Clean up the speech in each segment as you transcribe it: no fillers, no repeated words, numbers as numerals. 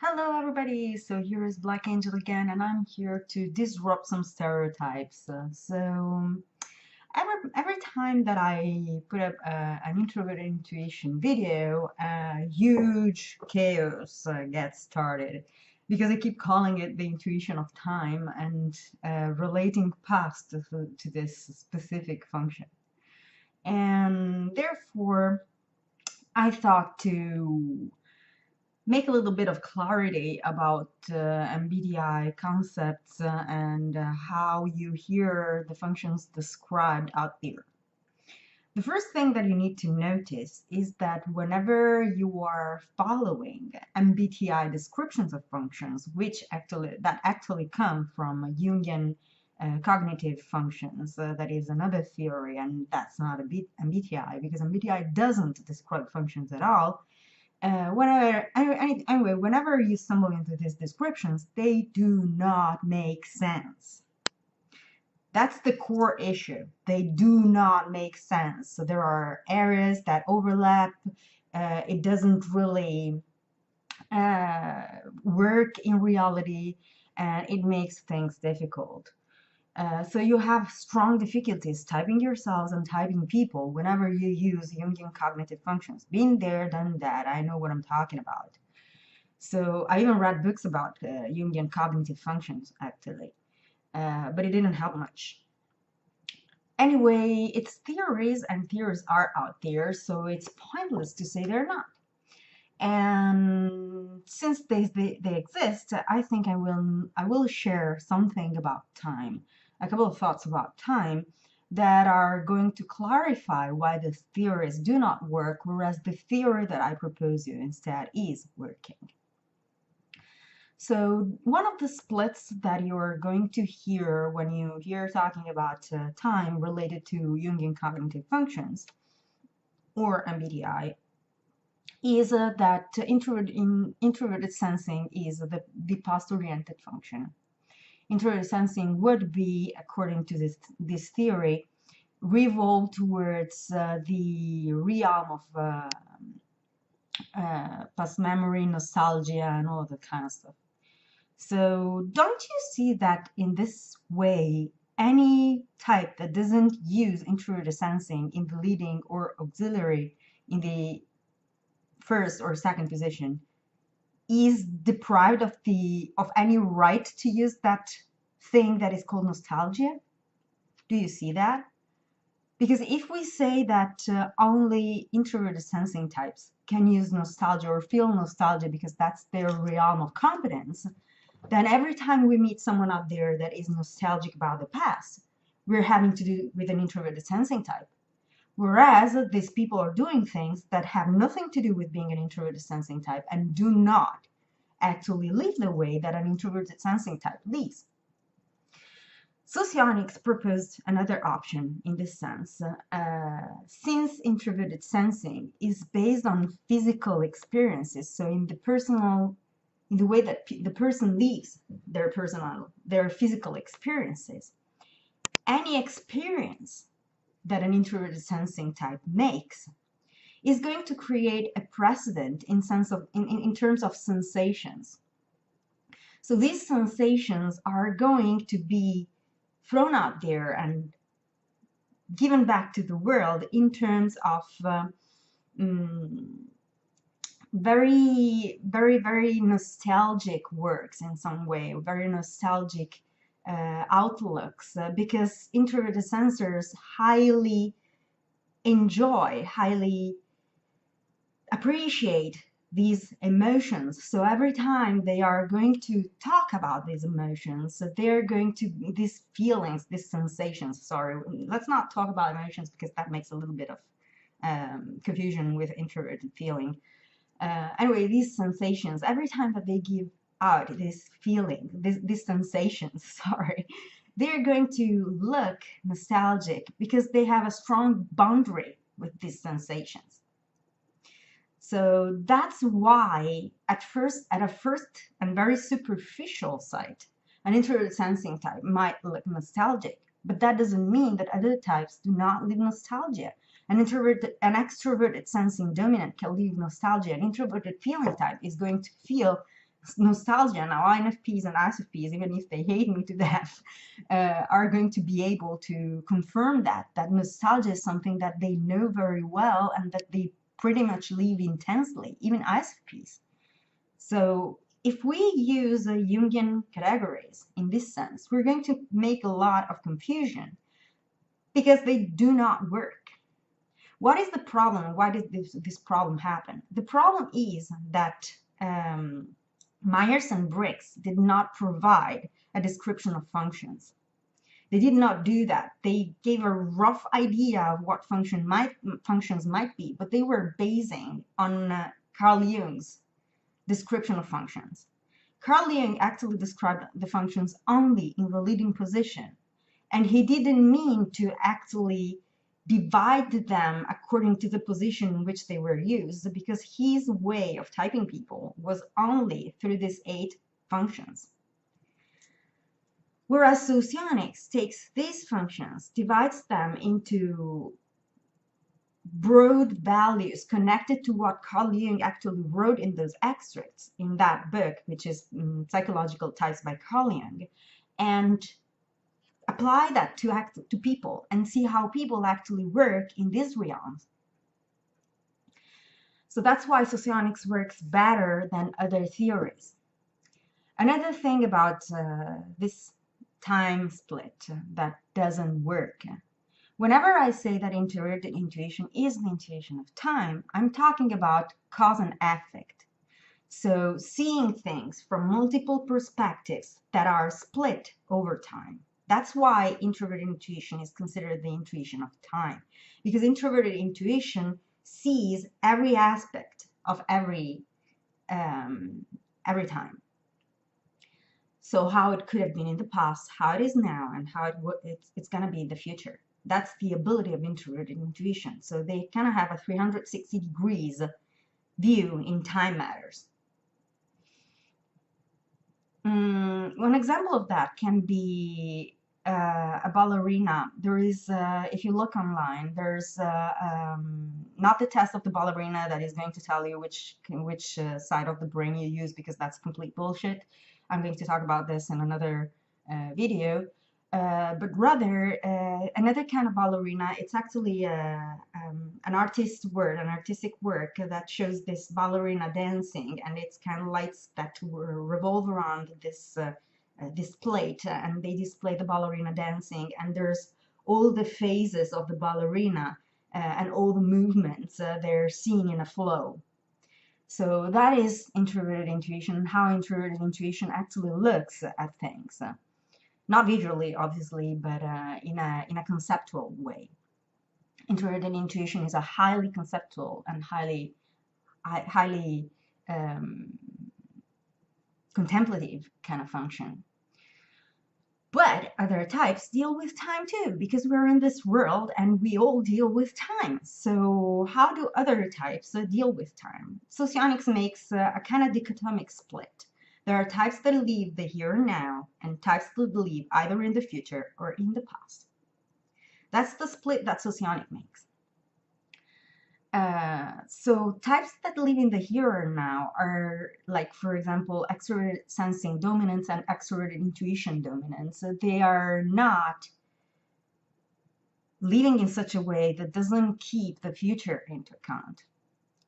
Hello everybody, so here is Black Angel again and I'm here to disrupt some stereotypes. Every time that I put up an introverted intuition video, huge chaos gets started because I keep calling it the intuition of time and relating past to this specific function. And therefore, I thought to make a little bit of clarity about MBTI concepts and how you hear the functions described out there. The first thing that you need to notice is that whenever you are following MBTI descriptions of functions, that actually come from Jungian cognitive functions, that is another theory, and that's not a MBTI because MBTI doesn't describe functions at all. Whenever you stumble into these descriptions, they do not make sense. That's the core issue. They do not make sense. So there are areas that overlap. It doesn't really work in reality, and it makes things difficult. So you have strong difficulties typing yourselves and typing people whenever you use Jungian cognitive functions. Been there, done that. I know what I'm talking about. So I even read books about Jungian cognitive functions, actually, but it didn't help much. Anyway, it's theories, and theories are out there, so it's pointless to say they're not. And since they exist, I think I will share something about time, a couple of thoughts about time that are going to clarify why the theories do not work, whereas the theory that I propose you instead is working. So one of the splits that you're going to hear when you hear talking about time related to Jungian cognitive functions or MBTI is that introverted sensing is the past-oriented function. Introverted sensing would be, according to this theory, revolve towards the realm of past memory, nostalgia, and all of that kind of stuff. So don't you see that in this way, any type that doesn't use introverted sensing in the leading or auxiliary in the first or second position is deprived of any right to use that thing that is called nostalgia? Do you see that? Because if we say that only introverted sensing types can use nostalgia or feel nostalgia because that's their realm of competence, then every time we meet someone out there that is nostalgic about the past, we're having to do with an introverted sensing type. Whereas these people are doing things that have nothing to do with being an introverted sensing type and do not actually live the way that an introverted sensing type lives. Socionics proposed another option in this sense. Since introverted sensing is based on physical experiences, so in the way that the person lives their physical experiences, any experience that an introverted sensing type makes is going to create a precedent in terms of sensations. So these sensations are going to be thrown out there and given back to the world in terms of very, very, very nostalgic works in some way, very nostalgic outlooks, because introverted sensors highly appreciate these emotions. So every time they are going to talk about these emotions, so they're going to, these feelings, these sensations, sorry, let's not talk about emotions because that makes a little bit of confusion with introverted feeling. Anyway, these sensations, every time that they give out this feeling, these sensations, sorry, they're going to look nostalgic because they have a strong boundary with these sensations. So that's why at a first and very superficial sight, an introverted sensing type might look nostalgic, but that doesn't mean that other types do not live nostalgia. An extroverted sensing dominant can live nostalgia. An introverted feeling type is going to feel nostalgia. Now, INFPs and ISFPs, even if they hate me to death, are going to be able to confirm that nostalgia is something that they know very well and that they pretty much live intensely, even ISFPs. So if we use Jungian categories in this sense, we're going to make a lot of confusion because they do not work. What is the problem? Why did this problem happen? The problem is that Myers and Briggs did not provide a description of functions. They did not do that. They gave a rough idea of what functions might be, but they were basing on Carl Jung's description of functions. Carl Jung actually described the functions only in the leading position, and he didn't mean to actually divide them according to the position in which they were used, because his way of typing people was only through these 8 functions. Whereas socionics takes these functions, divides them into broad values connected to what Carl Jung actually wrote in those extracts in that book, which is Psychological Types by Carl Jung, and apply that to people and see how people actually work in these realms. So that's why socionics works better than other theories. Another thing about this time split that doesn't work. Whenever I say that integrated intuition is the intuition of time, I'm talking about cause and effect. So seeing things from multiple perspectives that are split over time. That's why introverted intuition is considered the intuition of time, because introverted intuition sees every aspect of every time. So how it could have been in the past, how it is now, and how it's going to be in the future. That's the ability of introverted intuition. So they kind of have a 360 degrees view in time matters. One example of that can be a ballerina. There is, if you look online, there's not the test of the ballerina that is going to tell you which side of the brain you use, because that's complete bullshit. I'm going to talk about this in another video. But rather, another kind of ballerina, it's actually an artistic work that shows this ballerina dancing, and it's kind of lights that revolve around this plate, and they display the ballerina dancing, and there's all the phases of the ballerina and all the movements they're seeing in a flow. So that is introverted intuition, how introverted intuition actually looks at things. Not visually, obviously, but in a conceptual way. Introverted intuition is a highly conceptual and highly contemplative kind of function. But other types deal with time too, because we're in this world and we all deal with time. So how do other types deal with time? Socionics makes a kind of dichotomic split. There are types that live the here and now, and types that live either in the future or in the past. That's the split that socionic makes. So types that live in the here and now are, like, for example, extroverted sensing dominance and extroverted intuition dominance. So they are not living in such a way that doesn't keep the future into account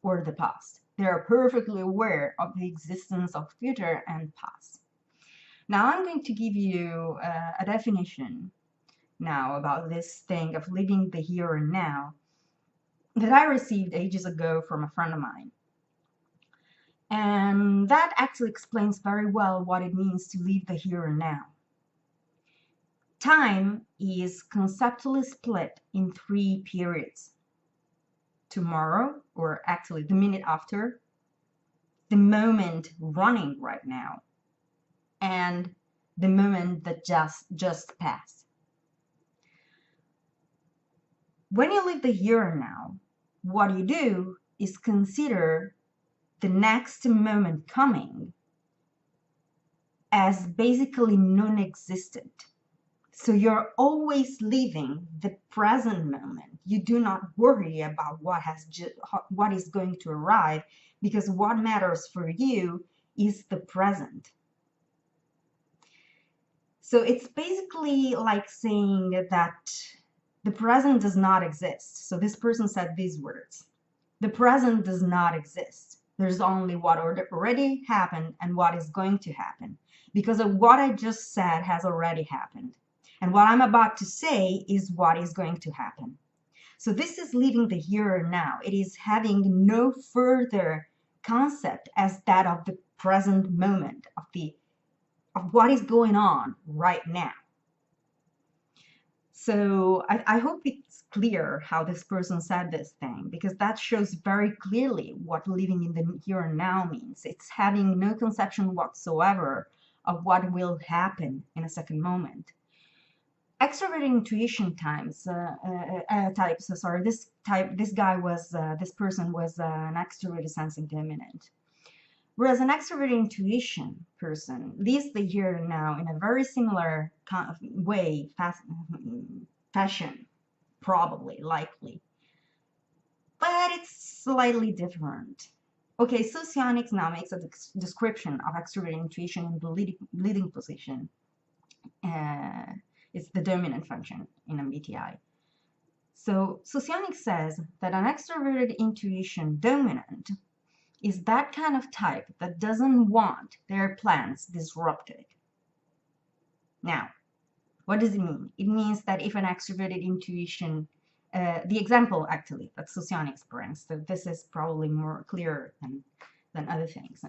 or the past. They are perfectly aware of the existence of future and past. Now I'm going to give you a definition now about this thing of living the here and now that I received ages ago from a friend of mine. And that actually explains very well what it means to live the here and now. Time is conceptually split in 3 periods. Tomorrow, or actually the minute after, the moment running right now, and the moment that just passed. When you live the here and now, what you do is consider the next moment coming as basically non-existent. So you're always living the present moment. You do not worry about what is going to arrive, because what matters for you is the present. So it's basically like saying that the present does not exist. So this person said these words: the present does not exist. There's only what already happened and what is going to happen, because of what I just said has already happened. And what I'm about to say is what is going to happen. So this is living the here and now. It is having no further concept as that of the present moment, of what is going on right now. So I hope it's clear how this person said this thing, because that shows very clearly what living in the here and now means. It's having no conception whatsoever of what will happen in a second moment. Extroverted intuition types. Sorry, this person was an extroverted sensing dominant. Whereas an extroverted intuition person lives the here and now in a very similar kind of way, fashion, probably, likely. But it's slightly different. Okay, Socionics now makes a description of extroverted intuition in the leading position. It's the dominant function in MBTI. So Socionics says that an extroverted intuition dominant is that kind of type that doesn't want their plans disrupted. Now, what does it mean? It means that if an extroverted intuition, the example actually that Socionics brings, so this is probably more clear than other things.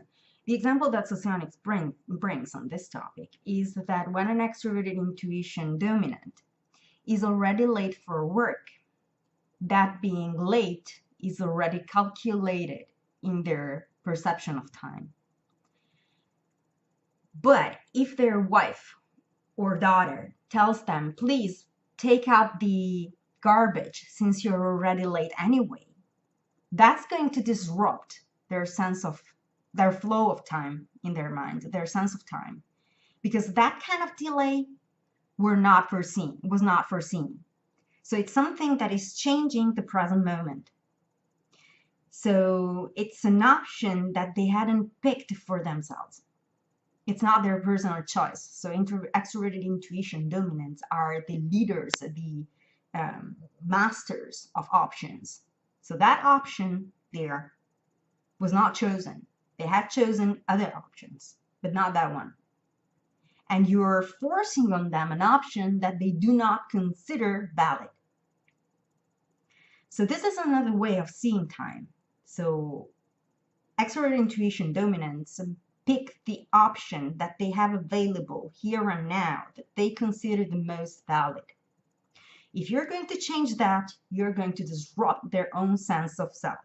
The example that Socionics brings on this topic is that when an extroverted intuition dominant is already late for work, that being late is already calculated in their perception of time. But if their wife or daughter tells them, please take out the garbage since you're already late anyway, that's going to disrupt their flow of time in their mind, their sense of time, because that kind of delay was not foreseen. So it's something that is changing the present moment. So it's an option that they hadn't picked for themselves. It's not their personal choice. So extroverted intuition dominants are the leaders, the masters of options. So that option there was not chosen. They had chosen other options, but not that one. And you're forcing on them an option that they do not consider valid. So this is another way of seeing time. So extroverted intuition dominants pick the option that they have available here and now, that they consider the most valid. If you're going to change that, you're going to disrupt their own sense of self.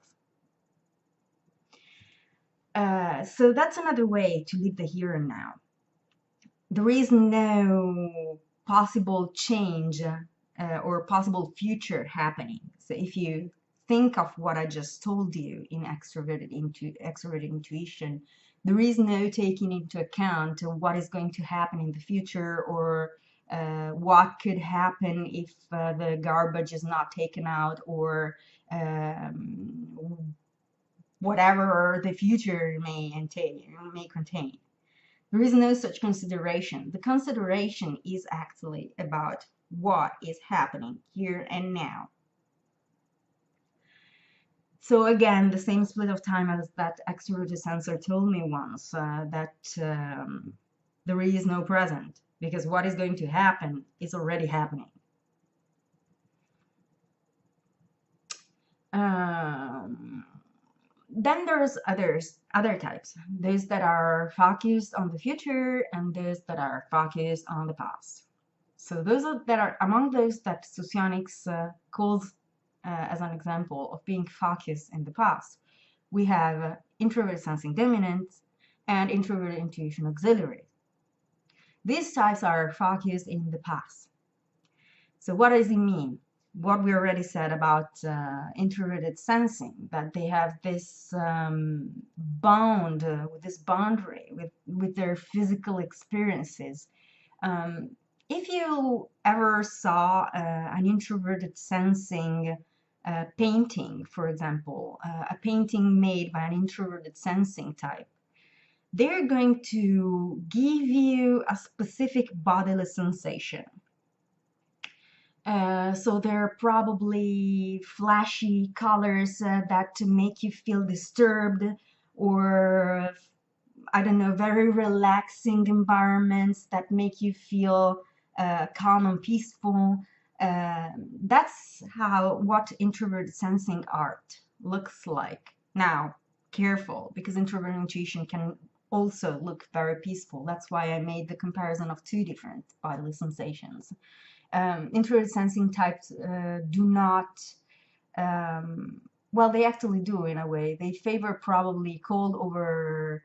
So that's another way to live the here and now. There is no possible change or possible future happening. So if you think of what I just told you in extroverted intuition, there is no taking into account what is going to happen in the future, or what could happen if the garbage is not taken out, or whatever the future may contain. There is no such consideration. The consideration is actually about what is happening here and now. So again, the same split of time as that extroverted sensor told me once, that there is no present, because what is going to happen is already happening. Then there's other types, those that are focused on the future and those that are focused on the past. So those that are among those that Socionics calls as an example of being focused in the past, we have introverted sensing dominant and introverted intuition auxiliary. These types are focused in the past. So what does it mean? What we already said about introverted sensing, that they have this bond, this boundary with their physical experiences. If you ever saw an introverted sensing painting, for example, a painting made by an introverted sensing type, they're going to give you a specific bodily sensation. So there are probably flashy colors that make you feel disturbed, or I don't know, very relaxing environments that make you feel calm and peaceful. That's what introverted sensing art looks like. Now, careful, because introverted intuition can also look very peaceful. That's why I made the comparison of two different bodily sensations. Introverted sensing types do not, well, they actually do in a way. They favor probably cold over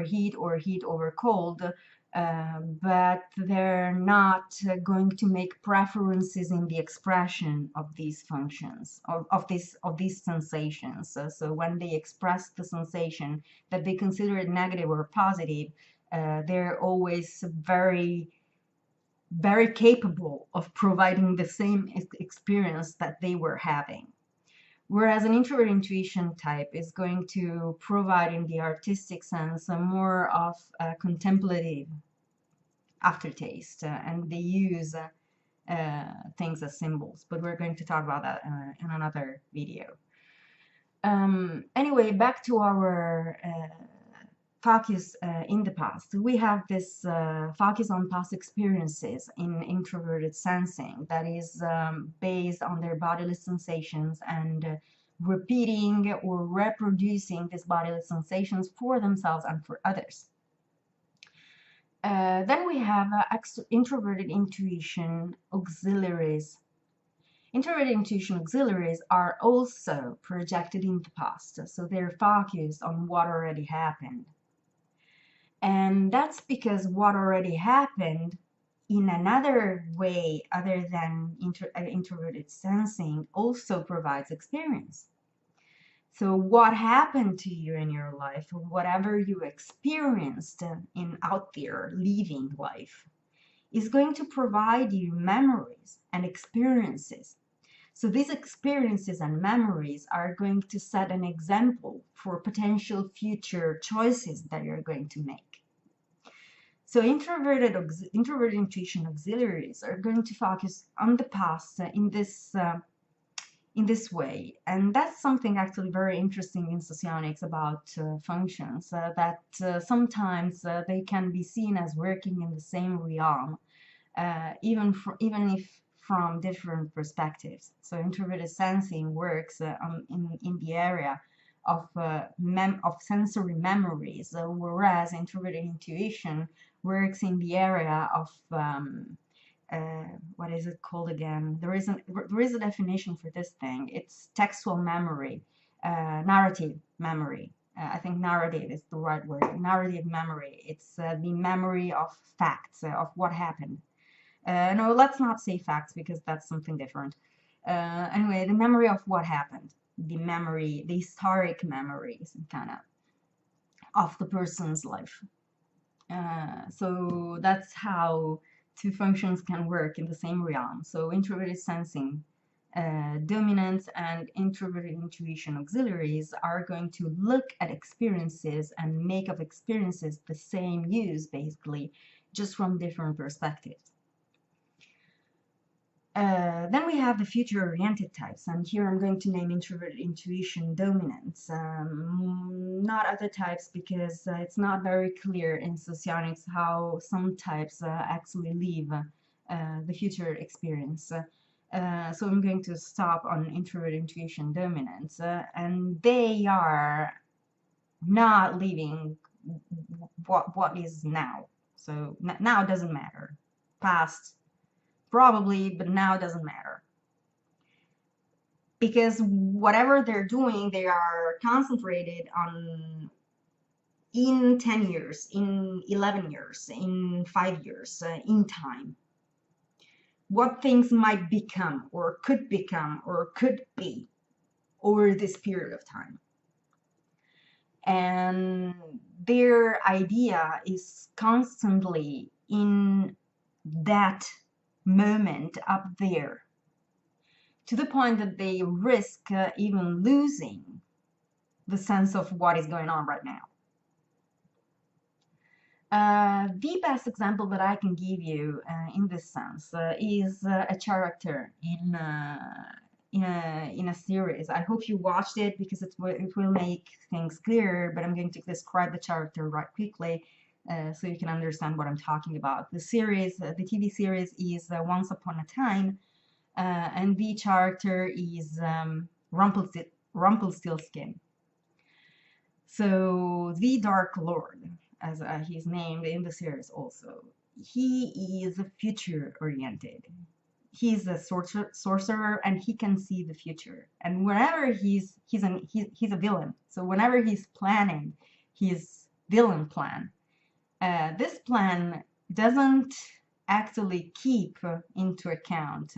heat, or heat over cold, but they're not going to make preferences in the expression of these functions, of these sensations. So when they express the sensation that they consider it negative or positive, they're always very capable of providing the same experience that they were having. Whereas an introvert intuition type is going to provide, in the artistic sense, a more of a contemplative aftertaste, and they use things as symbols. But we're going to talk about that in another video. Anyway, back to our focus in the past. We have this focus on past experiences in introverted sensing that is based on their bodily sensations, and repeating or reproducing these bodily sensations for themselves and for others. Then we have introverted intuition auxiliaries. Introverted intuition auxiliaries are also projected in the past, so they're focused on what already happened. And that's because what already happened in another way other than introverted sensing also provides experience. So what happened to you in your life, whatever you experienced in out there living life, is going to provide you memories and experiences. So these experiences and memories are going to set an example for potential future choices that you're going to make. So introverted intuition auxiliaries are going to focus on the past in this way. And that's something actually very interesting in socionics about functions, that sometimes they can be seen as working in the same realm, even if from different perspectives. So introverted sensing works in the area of sensory memories, whereas introverted intuition works in the area of what is it called again? There is a definition for this thing. It's textual memory, narrative memory. I think narrative is the right word. Narrative memory. It's the memory of facts, of what happened. No, let's not say facts, because that's something different. Anyway, the memory of what happened. The historic memories, kind of the person's life. So that's how two functions can work in the same realm. So introverted sensing dominants and introverted intuition auxiliaries are going to look at experiences and make of experiences the same use, basically, just from different perspectives. Then we have the future-oriented types, and here I'm going to name introverted intuition dominants, not other types, because it's not very clear in socionics how some types actually live the future experience. So I'm going to stop on introverted intuition dominants, and they are not living what is now. So now doesn't matter. Past, probably, but now it doesn't matter. Because whatever they're doing, they are concentrated on in 10 years, in 11 years, in 5 years, in time. What things might become, or could be over this period of time. And their idea is constantly in that moment up there, to the point that they risk even losing the sense of what is going on right now. The best example that I can give you in this sense is a character in a series. I hope you watched it because it will make things clearer, but I'm going to describe the character right quickly so you can understand what I'm talking about. The series, the TV series is Once Upon a Time, and the character is Rumpelstiltskin. So the Dark Lord, as he's named in the series also, he is future oriented. He's a sorcerer and he can see the future. And whenever he's a villain. So whenever he's planning his villain plan, this plan doesn't actually keep into account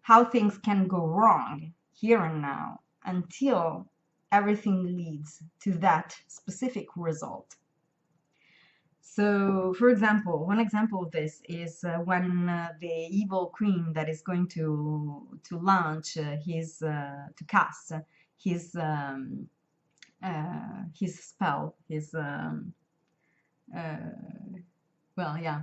how things can go wrong here and now until everything leads to that specific result. So, for example, one example of this is when the evil queen that is going to launch to cast his spell, well, yeah.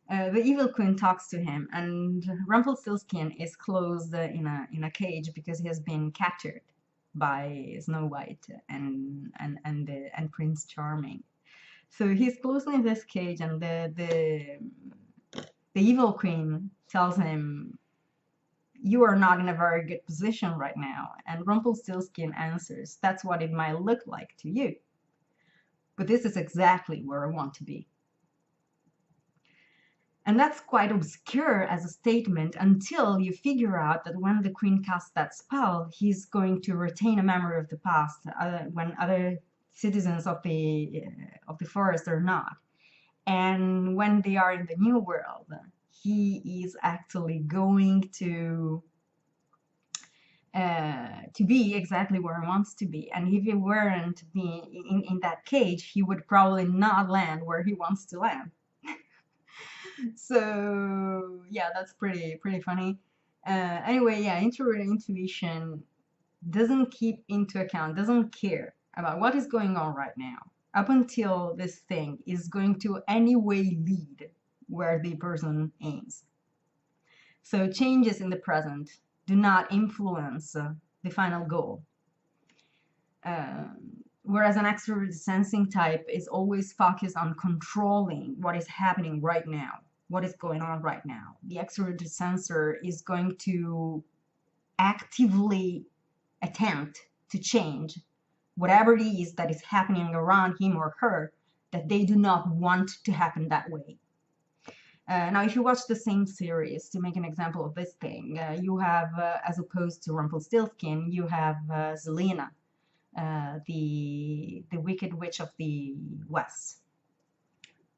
The evil queen talks to him, and Rumpelstiltskin is closed in a cage because he has been captured by Snow White and Prince Charming. So he's closed in this cage, and the evil queen tells him, "You are not in a very good position right now." And Rumpelstiltskin answers, "That's what it might look like to you, but this is exactly where I want to be." And that's quite obscure as a statement until you figure out that when the queen casts that spell, he's going to retain a memory of the past when other citizens of the forest are not. And when they are in the new world, he is actually going to be exactly where he wants to be. And if he weren't be in that cage, he would probably not land where he wants to land. So yeah, that's pretty funny. Anyway, yeah, intuition doesn't keep into account, doesn't care about what is going on right now up until this thing is going to anyway lead where the person aims. So changes in the present do not influence the final goal. Whereas an extroverted sensing type is always focused on controlling what is happening right now, what is going on right now. The extroverted sensor is going to actively attempt to change whatever it is that is happening around him or her that they do not want to happen that way. Now, if you watch the same series, to make an example of this thing, you have, as opposed to Rumpelstiltskin, you have Zelena, the Wicked Witch of the West.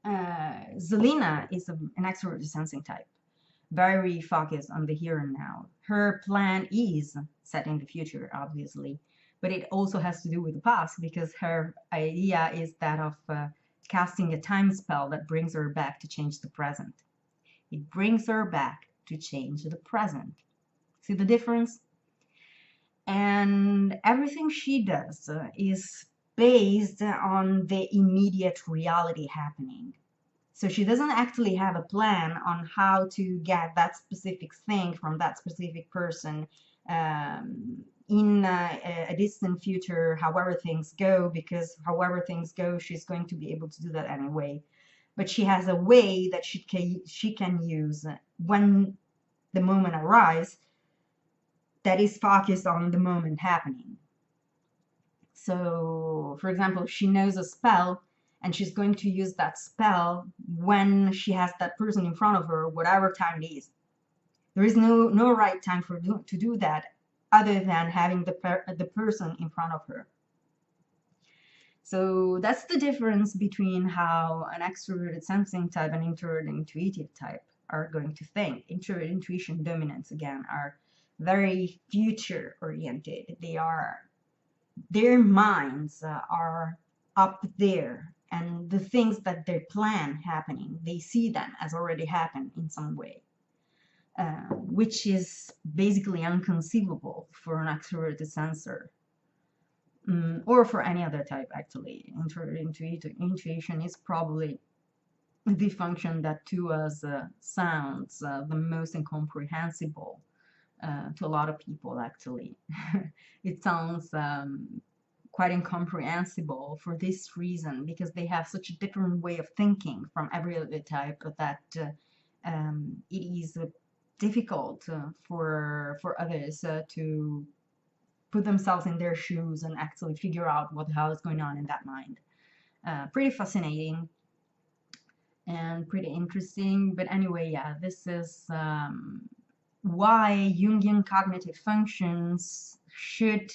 Zelena is an extroverted sensing type, very focused on the here and now. Her plan is set in the future, obviously, but it also has to do with the past because her idea is that of casting a time spell that brings her back to change the present. It brings her back to change the present. See the difference? And everything she does is based on the immediate reality happening. So she doesn't actually have a plan on how to get that specific thing from that specific person in a distant future, however things go, because however things go, she's going to be able to do that anyway. But she has a way that she can use when the moment arrives that is focused on the moment happening. So, for example, if she knows a spell and she's going to use that spell when she has that person in front of her, whatever time it is. There is no right time to do that other than having the person in front of her. So that's the difference between how an extroverted sensing type and introverted intuitive type are going to think. Introverted intuition dominants, again, are very future oriented. Their minds are up there, and the things that they plan happening, they see them as already happened in some way, which is basically inconceivable for an extroverted sensor. or for any other type actually. Intuition is probably the function that to us sounds the most incomprehensible to a lot of people actually. It sounds quite incomprehensible for this reason, because they have such a different way of thinking from every other type that it is difficult for others to put themselves in their shoes and actually figure out what the hell is going on in that mind. Pretty fascinating and pretty interesting. But anyway, yeah, this is why Jungian cognitive functions should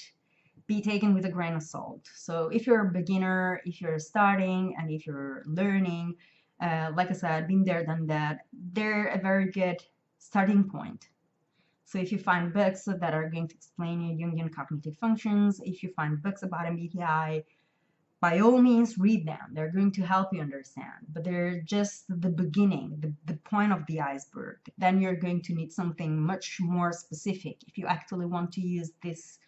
be taken with a grain of salt. So if you're a beginner, if you're starting, and if you're learning, like I said, been there, done that, they're a very good starting point. So if you find books that are going to explain your Jungian cognitive functions, if you find books about MBTI, by all means read them. They're going to help you understand, but they're just the beginning, the point of the iceberg. Then you're going to need something much more specific if you actually want to use these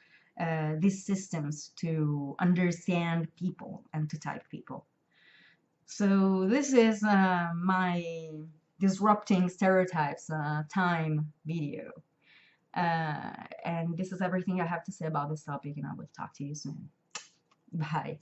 systems to understand people and to type people. So this is my disrupting stereotypes time video. And this is everything I have to say about this topic, and I will talk to you soon. Bye.